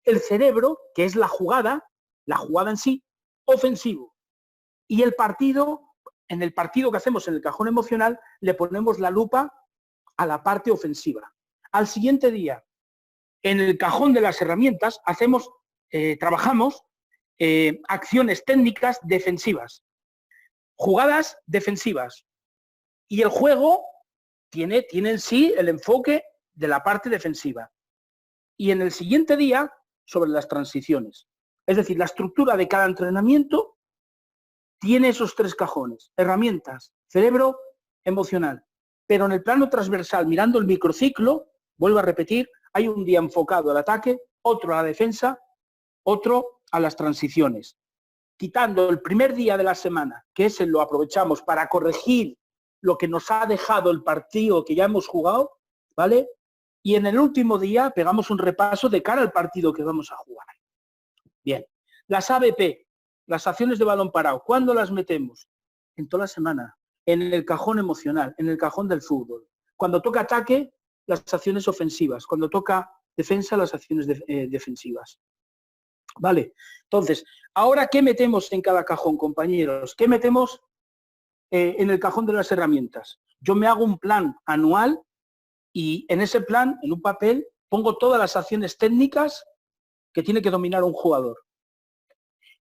El cerebro, que es la jugada en sí, ofensivo. Y el partido, en el partido que hacemos en el cajón emocional, le ponemos la lupa a la parte ofensiva. Al siguiente día, en el cajón de las herramientas, trabajamos acciones técnicas defensivas, jugadas defensivas. Y el juego tiene en sí el enfoque de la parte defensiva. Y en el siguiente día, sobre las transiciones. Es decir, la estructura de cada entrenamiento tiene esos 3 cajones: herramientas, cerebro, emocional. Pero en el plano transversal, mirando el microciclo, vuelvo a repetir, hay un día enfocado al ataque, otro a la defensa, otro a las transiciones. Quitando el primer día de la semana, que ese lo aprovechamos para corregir lo que nos ha dejado el partido que ya hemos jugado, ¿vale? Y en el último día pegamos un repaso de cara al partido que vamos a jugar. Bien, las ABP, Las acciones de balón parado, ¿cuándo las metemos? En toda la semana, en el cajón emocional, en el cajón del fútbol. Cuando toca ataque, las acciones ofensivas. Cuando toca defensa, las acciones defensivas. Vale, entonces, ¿ahora qué metemos en cada cajón, compañeros? ¿Qué metemos en el cajón de las herramientas? Yo me hago un plan anual y en ese plan, en un papel, pongo todas las acciones técnicas que tiene que dominar un jugador.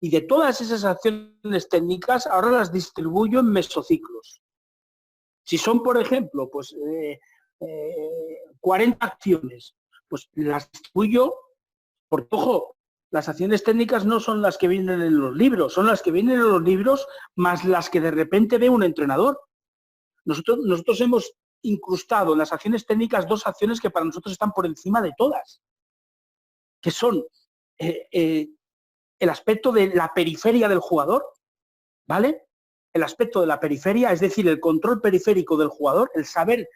Y de todas esas acciones técnicas, ahora las distribuyo en mesociclos. Si son, por ejemplo, pues 40 acciones, pues las distribuyo, porque, ojo, las acciones técnicas no son las que vienen en los libros, son las que vienen en los libros más las que de repente ve un entrenador. Nosotros hemos incrustado en las acciones técnicas 2 acciones que para nosotros están por encima de todas, que son el aspecto de la periferia del jugador, ¿vale? El aspecto de la periferia, es decir, el control periférico del jugador, el saber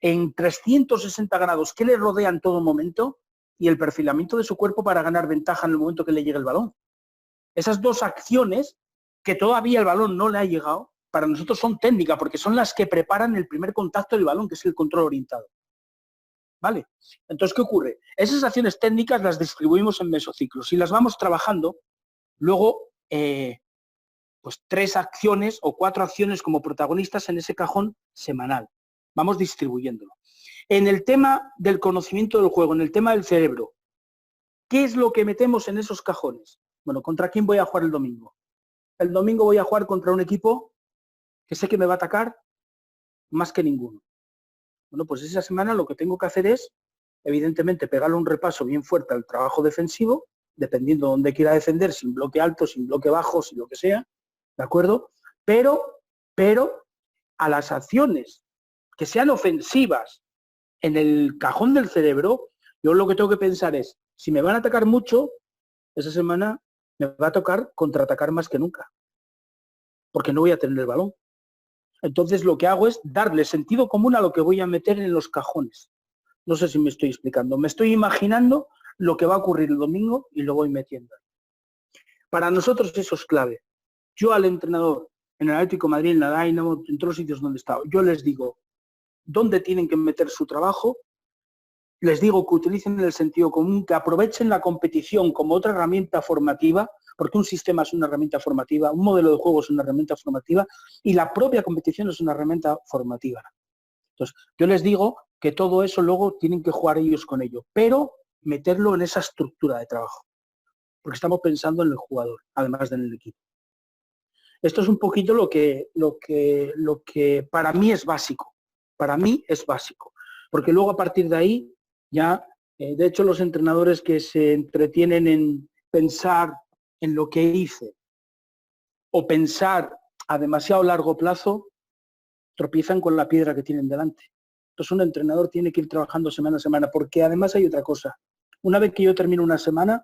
en 360 grados qué le rodea en todo momento y el perfilamiento de su cuerpo para ganar ventaja en el momento que le llegue el balón. Esas 2 acciones, que todavía el balón no le ha llegado, para nosotros son técnicas, porque son las que preparan el primer contacto del balón, que es el control orientado. ¿Vale? Entonces, ¿qué ocurre? Esas acciones técnicas las distribuimos en mesociclos y las vamos trabajando, luego, pues 3 acciones o 4 acciones como protagonistas en ese cajón semanal. Vamos distribuyéndolo. En el tema del conocimiento del juego, en el tema del cerebro, ¿qué es lo que metemos en esos cajones? Bueno, ¿contra quién voy a jugar el domingo? El domingo voy a jugar contra un equipo que sé que me va a atacar más que ninguno. Bueno, pues esa semana lo que tengo que hacer es, evidentemente, pegarle un repaso bien fuerte al trabajo defensivo, dependiendo de dónde quiera defender, sin bloque alto, sin bloque bajo, sin lo que sea, ¿de acuerdo? Pero a las acciones que sean ofensivas en el cajón del cerebro, yo lo que tengo que pensar es, si me van a atacar mucho, esa semana me va a tocar contraatacar más que nunca, porque no voy a tener el balón. Entonces lo que hago es darle sentido común a lo que voy a meter en los cajones. No sé si me estoy explicando. Me estoy imaginando lo que va a ocurrir el domingo y lo voy metiendo. Para nosotros eso es clave. Yo al entrenador, en el Atlético de Madrid, en la Dynamo, en todos los sitios donde he estado, yo les digo dónde tienen que meter su trabajo, les digo que utilicen el sentido común, que aprovechen la competición como otra herramienta formativa, porque un sistema es una herramienta formativa, un modelo de juego es una herramienta formativa y la propia competición es una herramienta formativa. Entonces, yo les digo que todo eso luego tienen que jugar ellos con ello, pero meterlo en esa estructura de trabajo, porque estamos pensando en el jugador, además de en el equipo. Esto es un poquito lo que para mí es básico. Para mí es básico, porque luego a partir de ahí ya, de hecho los entrenadores que se entretienen en pensar en lo que hice o pensar a demasiado largo plazo, tropiezan con la piedra que tienen delante. Entonces un entrenador tiene que ir trabajando semana a semana, porque además hay otra cosa. Una vez que yo termino una semana,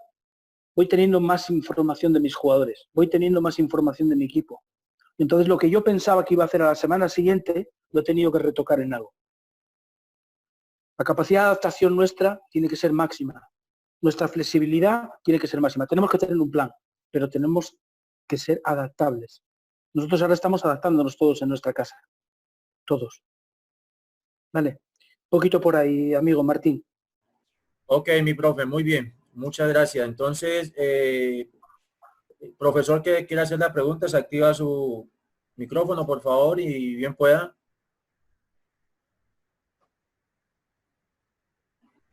voy teniendo más información de mis jugadores, voy teniendo más información de mi equipo. Entonces lo que yo pensaba que iba a hacer a la semana siguiente, lo he tenido que retocar en algo. La capacidad de adaptación nuestra tiene que ser máxima. Nuestra flexibilidad tiene que ser máxima. Tenemos que tener un plan, pero tenemos que ser adaptables. Nosotros ahora estamos adaptándonos todos en nuestra casa. Todos. Vale. Un poquito por ahí, amigo Martín. Ok, mi profe, muy bien. Muchas gracias. Entonces, profesor que quiera hacer la pregunta, se activa su micrófono, por favor, y bien pueda.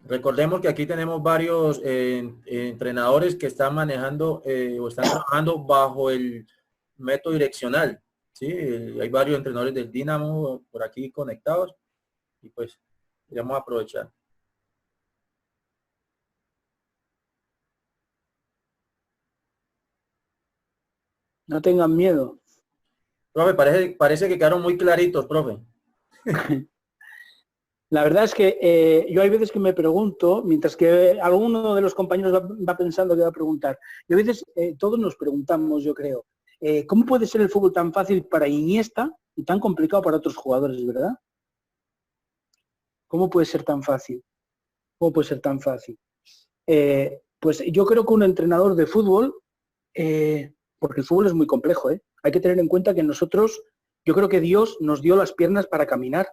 Recordemos que aquí tenemos varios entrenadores que están manejando o están trabajando bajo el método direccional. ¿Sí? Hay varios entrenadores del Dinamo por aquí conectados y pues vamos a aprovechar. No tengan miedo. Profe, parece que quedaron muy claritos, profe. La verdad es que yo hay veces que me pregunto, mientras que alguno de los compañeros va pensando que va a preguntar, y a veces todos nos preguntamos, yo creo, ¿cómo puede ser el fútbol tan fácil para Iniesta y tan complicado para otros jugadores, verdad? ¿Cómo puede ser tan fácil? ¿Cómo puede ser tan fácil? Pues yo creo que un entrenador de fútbol porque el fútbol es muy complejo, ¿eh? Hay que tener en cuenta que nosotros, yo creo que Dios nos dio las piernas para caminar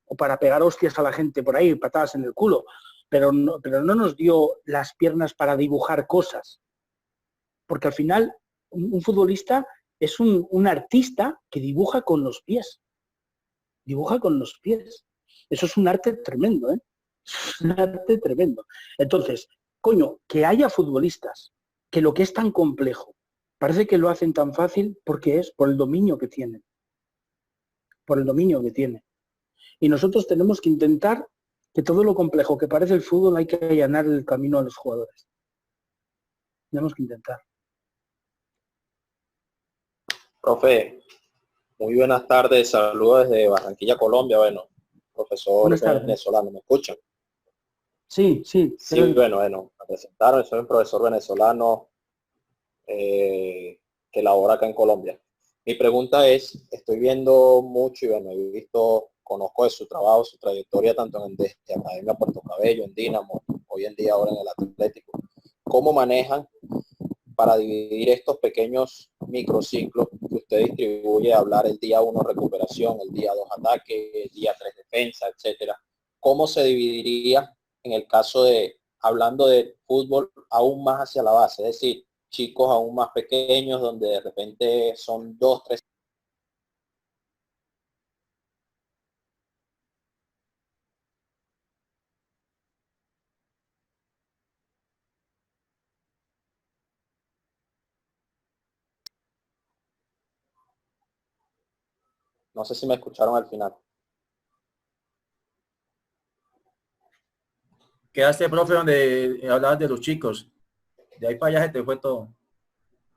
o para pegar hostias a la gente por ahí, patadas en el culo, pero no nos dio las piernas para dibujar cosas, porque al final un futbolista es un artista que dibuja con los pies, dibuja con los pies. Eso es un arte tremendo, ¿eh? Es un arte tremendo. Entonces, coño, que haya futbolistas que lo que es tan complejo parece que lo hacen tan fácil porque es por el dominio que tienen. Por el dominio que tienen. Y nosotros tenemos que intentar que todo lo complejo que parece el fútbol hay que allanar el camino a los jugadores. Tenemos que intentar. Profe, muy buenas tardes, saludos desde Barranquilla, Colombia. Bueno, profesor venezolano, ¿me escuchan? Sí, sí. Sí, bueno, me presentaron, soy un profesor venezolano que labora acá en Colombia. Mi pregunta es, estoy viendo mucho y bueno, he visto, conozco de su trabajo, su trayectoria tanto en desde Academia Puerto Cabello, en Dinamo, hoy en día ahora en el Atlético. ¿Cómo manejan para dividir estos pequeños microciclos que usted distribuye, hablar el día 1 recuperación, el día 2 ataque, el día 3 defensa, etcétera? ¿Cómo se dividiría en el caso de, hablando de fútbol, aún más hacia la base? Es decir, chicos aún más pequeños, donde de repente son 2, 3. No sé si me escucharon al final. Quedaste, profe, donde hablabas de los chicos. De ahí para allá se te fue todo.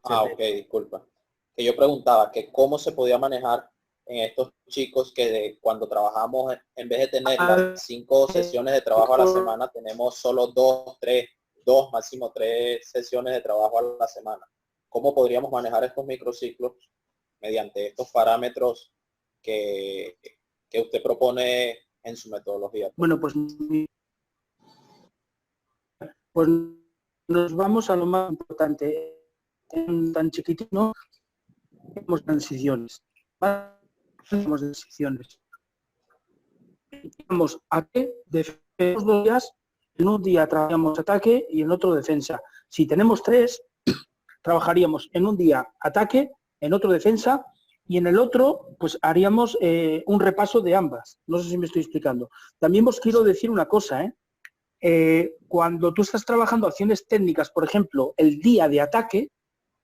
Ok, disculpa. Que yo preguntaba que cómo se podía manejar en estos chicos que cuando trabajamos, en vez de tener las 5 sesiones de trabajo a la semana, tenemos solo 2, 3, 2, máximo 3 sesiones de trabajo a la semana. ¿Cómo podríamos manejar estos microciclos mediante estos parámetros que usted propone en su metodología? Bueno, pues nos vamos a lo más importante. En tan chiquitino tenemos transiciones. Tenemos decisiones. Vamos a que defendemos 2 días, en un día trabajamos ataque y en otro defensa. Si tenemos 3, trabajaríamos en un día ataque, en otro defensa y en el otro pues haríamos un repaso de ambas. No sé si me estoy explicando. También os quiero decir una cosa, cuando tú estás trabajando acciones técnicas, por ejemplo, el día de ataque,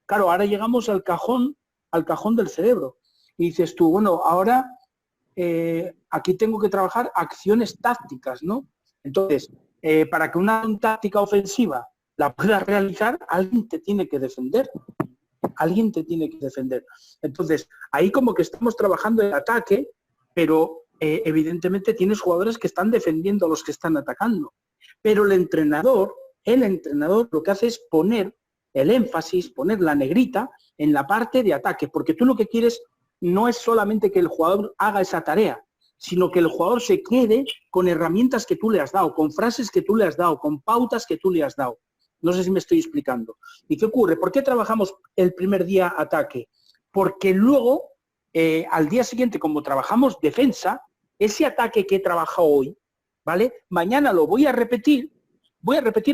claro, ahora llegamos al cajón del cerebro. Y dices tú, bueno, ahora aquí tengo que trabajar acciones tácticas, ¿no? Entonces, para que una táctica ofensiva la puedas realizar, alguien te tiene que defender. Alguien te tiene que defender. Entonces, ahí como que estamos trabajando en ataque, pero evidentemente tienes jugadores que están defendiendo a los que están atacando. Pero el entrenador lo que hace es poner el énfasis, poner la negrita en la parte de ataque, porque tú lo que quieres no es solamente que el jugador haga esa tarea, sino que el jugador se quede con herramientas que tú le has dado, con frases que tú le has dado, con pautas que tú le has dado. No sé si me estoy explicando. ¿Y qué ocurre? ¿Por qué trabajamos el primer día ataque? Porque luego, al día siguiente, como trabajamos defensa, ese ataque que he trabajado hoy, ¿vale? Mañana lo voy a repetir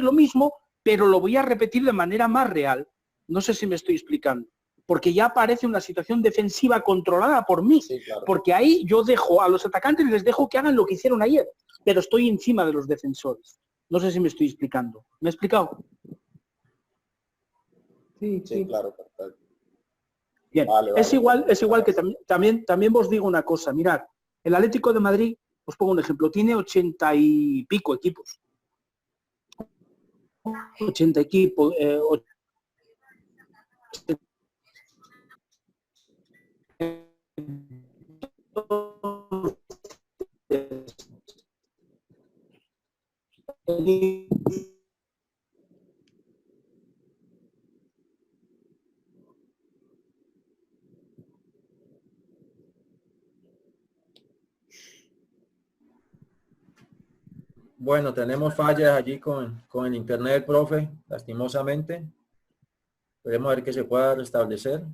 lo mismo, pero lo voy a repetir de manera más real. No sé si me estoy explicando. Porque ya aparece una situación defensiva controlada por mí. Sí, claro. Porque ahí yo dejo a los atacantes, les dejo que hagan lo que hicieron ayer, pero estoy encima de los defensores. No sé si me estoy explicando. ¿Me he explicado? Sí, claro, perfecto. Bien, Vale, es igual que gracias. también os digo una cosa. Mirad, el Atlético de Madrid, os pongo un ejemplo, tiene 80 y pico equipos. 80 equipos, Bueno, tenemos fallas allí con el internet, profe, lastimosamente. Esperemos a ver que se pueda restablecer.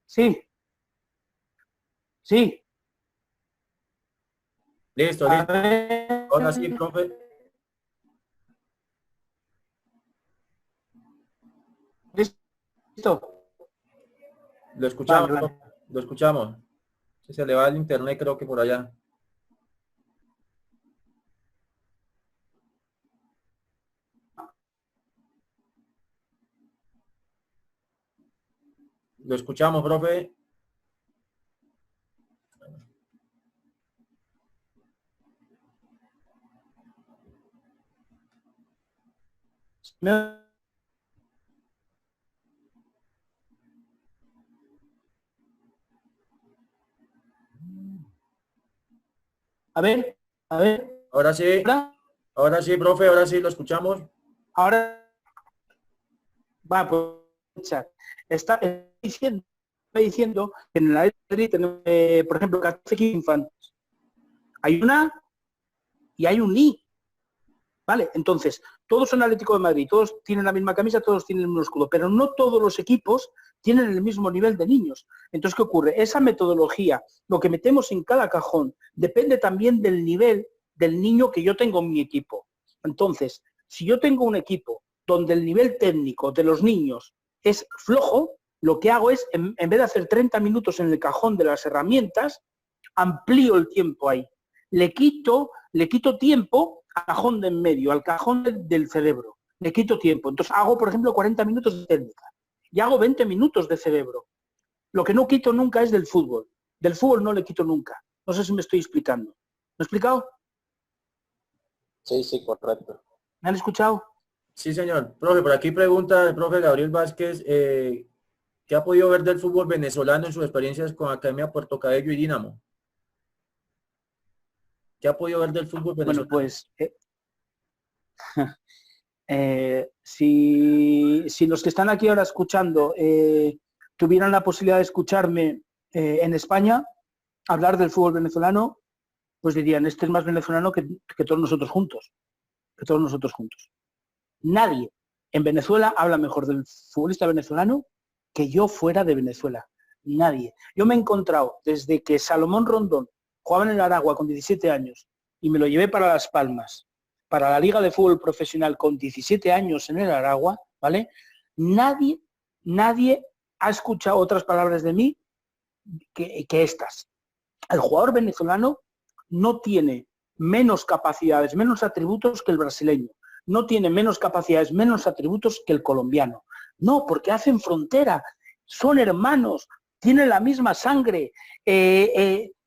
Sí, sí. Listo, A listo. ver, Ahora sí, profe, listo. lo Vale, escuchamos, vale. profe, lo escuchamos. Si se le va el internet, creo que por allá. Lo escuchamos, profe. Me- A ver, a ver. Ahora, Ahora sí, profe, ahora sí lo escuchamos. ahora va, pues está diciendo que en el Madrid tenemos, por ejemplo, 14 infantes. Hay una y hay un I. ¿Vale? Entonces, todos son Atlético de Madrid, todos tienen la misma camisa, todos tienen el mismo escudo, pero no todos los equipos tienen el mismo nivel de niños. Entonces, ¿qué ocurre? Esa metodología, lo que metemos en cada cajón, depende también del nivel del niño que yo tengo en mi equipo. Entonces, si yo tengo un equipo donde el nivel técnico de los niños es flojo, lo que hago es, en vez de hacer 30 minutos en el cajón de las herramientas, amplío el tiempo ahí. Le quito tiempo al cajón de en medio, al cajón del cerebro. Le quito tiempo. Entonces hago, por ejemplo, 40 minutos de técnica y hago 20 minutos de cerebro. Lo que no quito nunca es del fútbol. Del fútbol no le quito nunca. No sé si me estoy explicando. ¿Me he explicado? Sí, sí, correcto. ¿Me han escuchado? Sí, señor. Profe, por aquí pregunta el profe Gabriel Vázquez, ¿qué ha podido ver del fútbol venezolano en sus experiencias con Academia Puerto Cabello y Dinamo? ¿Qué ha podido ver del fútbol Bueno, venezolano? pues si los que están aquí ahora escuchando tuvieran la posibilidad de escucharme en España hablar del fútbol venezolano, pues dirían, este es más venezolano que todos nosotros juntos, que todos nosotros juntos. Nadie en Venezuela habla mejor del futbolista venezolano que yo fuera de Venezuela. Nadie. Yo me he encontrado desde que Salomón Rondón jugaba en el Aragua con 17 años y me lo llevé para Las Palmas, para la Liga de Fútbol Profesional con 17 años en el Aragua, ¿vale? Nadie ha escuchado otras palabras de mí que estas. El jugador venezolano no tiene menos capacidades, menos atributos que el brasileño. No tiene menos capacidades, menos atributos que el colombiano. No, porque hacen frontera, son hermanos, tienen la misma sangre,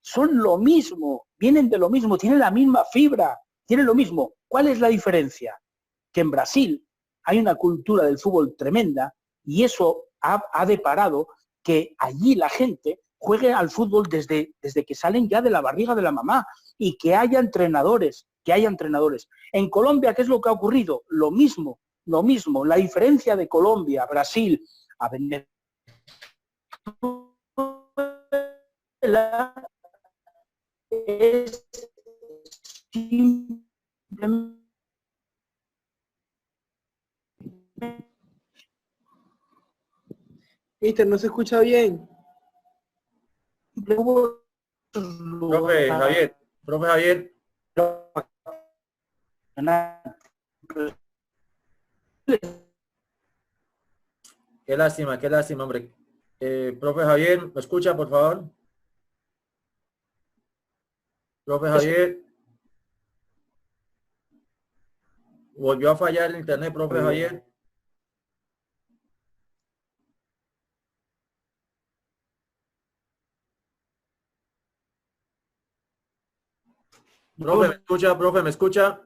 son lo mismo, vienen de lo mismo, tienen la misma fibra, tienen lo mismo. ¿Cuál es la diferencia? Que en Brasil hay una cultura del fútbol tremenda y eso ha deparado que allí la gente juegue al fútbol desde que salen ya de la barriga de la mamá y que haya entrenadores, En Colombia, ¿qué es lo que ha ocurrido? Lo mismo. La diferencia de Colombia, Brasil, a Venezuela es simplemente Mister, no se escucha bien. Profe Javier, profe Javier, qué lástima, hombre. Profe Javier, ¿me escucha, por favor? Profe Javier, volvió a fallar el internet, profe Javier. Profe, ¿me escucha? Profe, ¿me escucha?